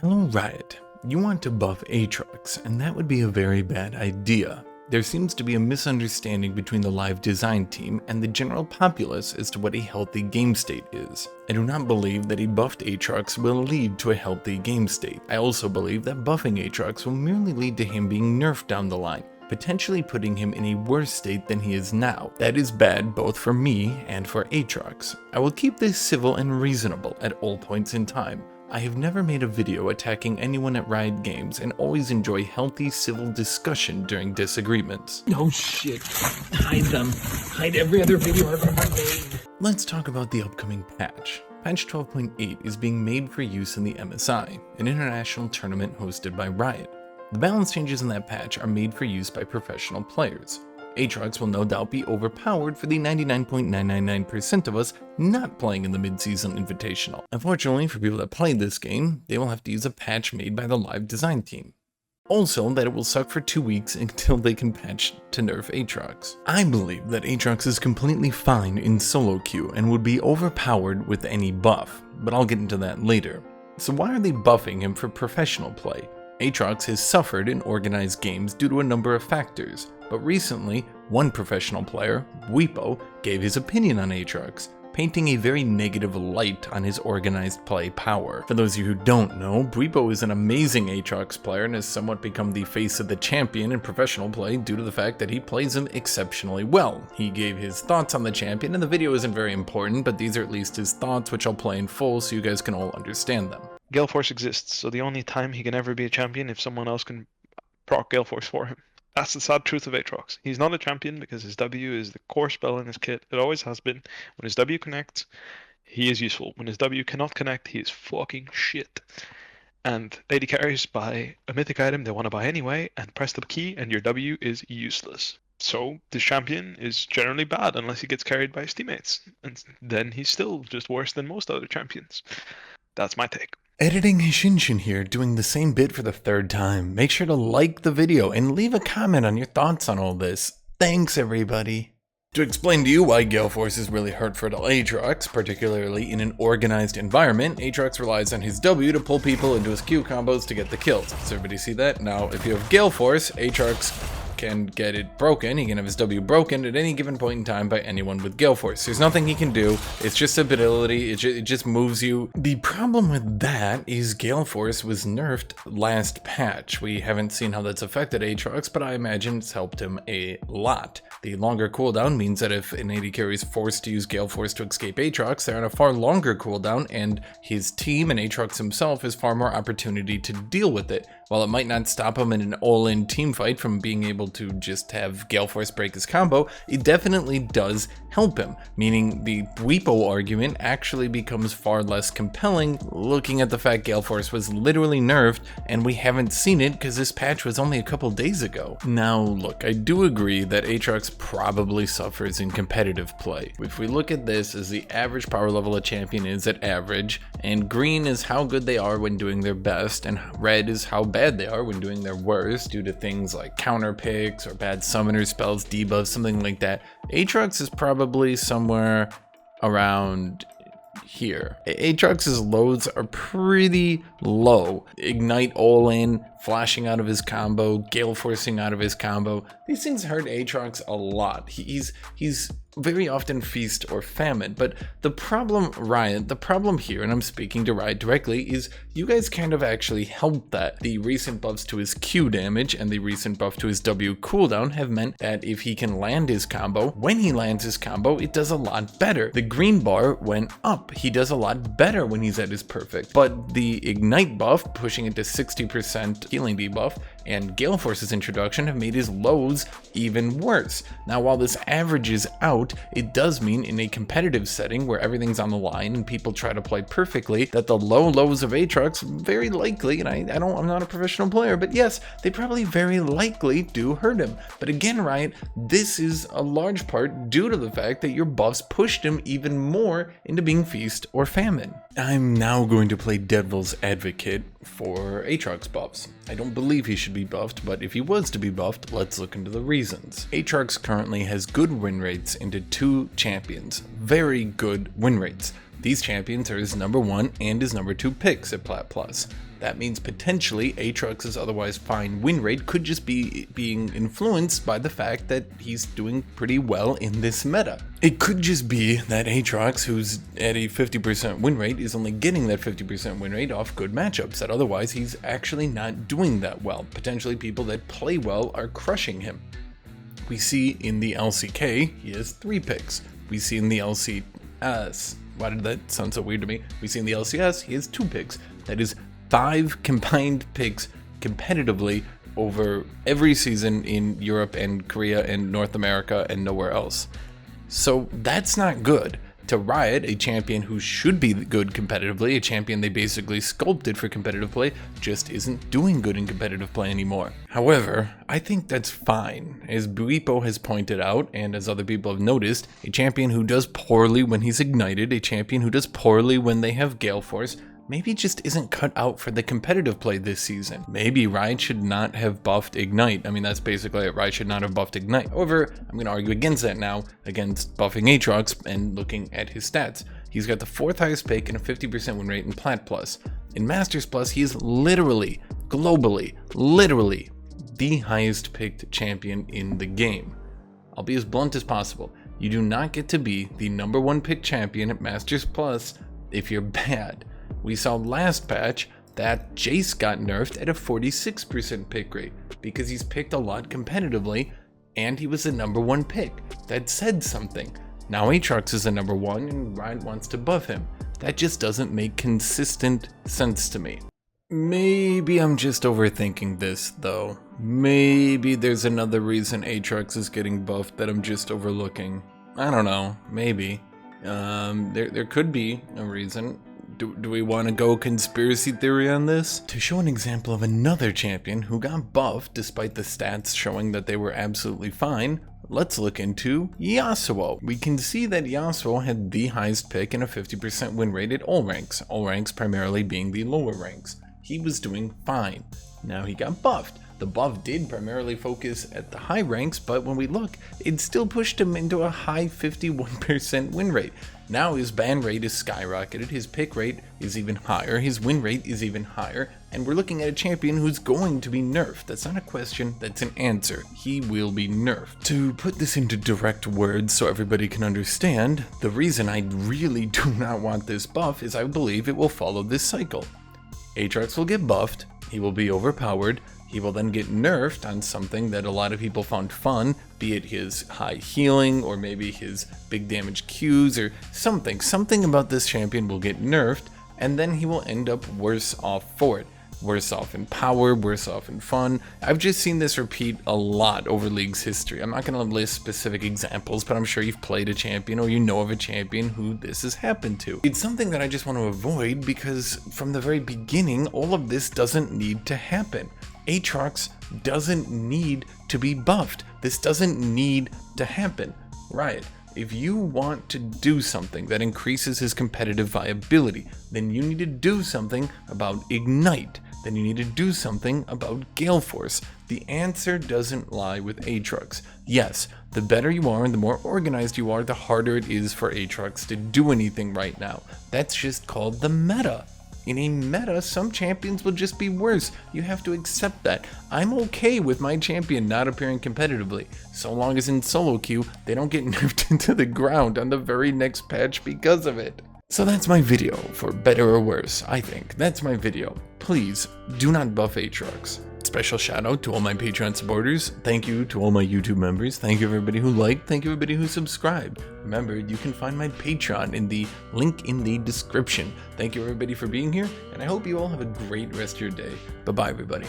Hello Riot, you want to buff Aatrox, and that would be a very bad idea. There seems to be a misunderstanding between the live design team and the general populace as to what a healthy game state is. I do not believe that a buffed Aatrox will lead to a healthy game state. I also believe that buffing Aatrox will merely lead to him being nerfed down the line, potentially putting him in a worse state than he is now. That is bad both for me and for Aatrox. I will keep this civil and reasonable at all points in time. I have never made a video attacking anyone at Riot Games and always enjoy healthy civil discussion during disagreements. Oh shit, hide them. Hide every other video I've ever made. Let's talk about the upcoming patch. Patch 12.8 is being made for use in the MSI, an international tournament hosted by Riot. The balance changes in that patch are made for use by professional players. Aatrox will no doubt be overpowered for the 99.999% of us not playing in the mid-season invitational. Unfortunately for people that played this game, they will have to use a patch made by the live design team. Also, that it will suck for 2 weeks until they can patch to nerf Aatrox. I believe that Aatrox is completely fine in solo queue and would be overpowered with any buff, but I'll get into that later. So why are they buffing him for professional play? Aatrox has suffered in organized games due to a number of factors, but recently, one professional player, Bwipo, gave his opinion on Aatrox, painting a very negative light on his organized play power. For those of you who don't know, Bwipo is an amazing Aatrox player and has somewhat become the face of the champion in professional play due to the fact that he plays him exceptionally well. He gave his thoughts on the champion, and the video isn't very important, but these are at least his thoughts, which I'll play in full so you guys can all understand them. Gale Force exists, so the only time he can ever be a champion if someone else can proc Gale Force for him. That's the sad truth of Aatrox. He's not a champion because his W is the core spell in his kit. It always has been. When his W connects, he is useful. When his W cannot connect, he is fucking shit. And AD carries buy a mythic item they want to buy anyway, and press the key, and your W is useless. So this champion is generally bad unless he gets carried by his teammates. And then he's still just worse than most other champions. That's my take. Editing Hashinshin here, doing the same bit for the third time. Make sure to like the video and leave a comment on your thoughts on all this. Thanks everybody. To explain to you why Gale Force is really hurtful to Aatrox, particularly in an organized environment, Aatrox relies on his W to pull people into his Q combos to get the kills. Does everybody see that? Now, if you have Gale Force, Aatrox can get it broken. He can have his W broken at any given point in time by anyone with Gale Force. There's nothing he can do. It's just ability. It just moves you. The problem with that is Gale Force was nerfed last patch. We haven't seen how that's affected Aatrox, but I imagine it's helped him a lot. The longer cooldown means that if an AD carry is forced to use Gale Force to escape Aatrox, they're on a far longer cooldown, and his team and Aatrox himself has far more opportunity to deal with it. While it might not stop him in an all-in team fight from being able to just have Gale Force break his combo, it definitely does help him, meaning the Bwipo argument actually becomes far less compelling looking at the fact Gale Force was literally nerfed and we haven't seen it because this patch was only a couple days ago. Now look, I do agree that Aatrox probably suffers in competitive play. If we look at this as the average power level a champion is at average, and green is how good they are when doing their best, and red is how bad they are when doing their worst due to things like counter picks or bad summoner spells, debuffs, something like that, Aatrox is probably somewhere around here. Aatrox's loads are pretty low. Ignite all in, flashing out of his combo, Gale Forcing out of his combo. These things hurt Aatrox a lot. He's very often feast or famine, but the problem, Riot, the problem here, and I'm speaking to Riot directly, is you guys kind of actually helped that. The recent buffs to his Q damage and the recent buff to his W cooldown have meant that if he can land his combo, when he lands his combo, it does a lot better. The green bar went up. He does a lot better when he's at his perfect, but the Ignite buff, pushing it to 60% healing debuff, and Gale Force's introduction have made his lows even worse. Now, while this averages out, it does mean in a competitive setting where everything's on the line and people try to play perfectly, that the low lows of Aatrox very likely, and I'm not a professional player, but yes, they probably very likely do hurt him. But again, Riot, this is a large part due to the fact that your buffs pushed him even more into being feast or famine. I'm now going to play devil's advocate for Aatrox buffs. I don't believe he should be buffed, but if he was to be buffed, let's look into the reasons. Aatrox currently has good win rates into 2 champions. Very good win rates. These champions are his number 1 and his number 2 picks at Plat Plus. That means potentially Aatrox's otherwise fine win rate could just be being influenced by the fact that he's doing pretty well in this meta. It could just be that Aatrox, who's at a 50% win rate, is only getting that 50% win rate off good matchups, that otherwise he's actually not doing that well. Potentially people that play well are crushing him. We see in the LCK, he has 3 picks. We see in the LCS, why did that sound so weird to me? We see in the LCS, he has 2 picks. That is 5 combined picks competitively over every season in Europe and Korea and North America and nowhere else. So that's not good. To Riot, a champion who should be good competitively, a champion they basically sculpted for competitive play, just isn't doing good in competitive play anymore. However, I think that's fine. As Buipo has pointed out, and as other people have noticed, a champion who does poorly when he's ignited, a champion who does poorly when they have Gale Force, maybe just isn't cut out for the competitive play this season. Maybe Riot should not have buffed Ignite. I mean, that's basically it. Riot should not have buffed Ignite. However, I'm going to argue against that now, against buffing Aatrox and looking at his stats. He's got the 4th highest pick and a 50% win rate in Plat Plus. In Masters Plus, he is literally, globally, literally the highest picked champion in the game. I'll be as blunt as possible. You do not get to be the #1 picked champion at Masters Plus if you're bad. We saw last patch that Jace got nerfed at a 46% pick rate because he's picked a lot competitively and he was the #1 pick. That said something. Now Aatrox is the #1 and Riot wants to buff him. That just doesn't make consistent sense to me. Maybe I'm just overthinking this though. Maybe there's another reason Aatrox is getting buffed that I'm just overlooking. I don't know, maybe. There could be a reason. Do we want to go conspiracy theory on this? To show an example of another champion who got buffed despite the stats showing that they were absolutely fine, let's look into Yasuo. We can see that Yasuo had the highest pick and a 50% win rate at all ranks primarily being the lower ranks. He was doing fine. Now he got buffed. The buff did primarily focus at the high ranks, but when we look, it still pushed him into a high 51% win rate. Now his ban rate is skyrocketed, his pick rate is even higher, his win rate is even higher, and we're looking at a champion who's going to be nerfed. That's not a question, that's an answer. He will be nerfed. To put this into direct words so everybody can understand, the reason I really do not want this buff is I believe it will follow this cycle. Aatrox will get buffed, he will be overpowered, he will then get nerfed on something that a lot of people found fun, be it his high healing or maybe his big damage Qs or something. Something about this champion will get nerfed and then he will end up worse off for it. Worse off in power, worse off in fun. I've just seen this repeat a lot over League's history. I'm not going to list specific examples, but I'm sure you've played a champion or you know of a champion who this has happened to. It's something that I just want to avoid because from the very beginning, all of this doesn't need to happen. Aatrox doesn't need to be buffed. This doesn't need to happen. Riot, if you want to do something that increases his competitive viability, then you need to do something about Ignite. Then you need to do something about Gale Force. The answer doesn't lie with Aatrox. Yes, the better you are and the more organized you are, the harder it is for Aatrox to do anything right now. That's just called the meta. In a meta, some champions will just be worse. You have to accept that. I'm okay with my champion not appearing competitively, so long as in solo queue, they don't get nerfed into the ground on the very next patch because of it. So that's my video, for better or worse, I think. That's my video. Please, do not buff Aatrox. Special shout out to all my Patreon supporters. Thank you to all my YouTube members. Thank you everybody who liked. Thank you everybody who subscribed. Remember, you can find my Patreon in the link in the description. Thank you everybody for being here, and I hope you all have a great rest of your day. Bye-bye everybody.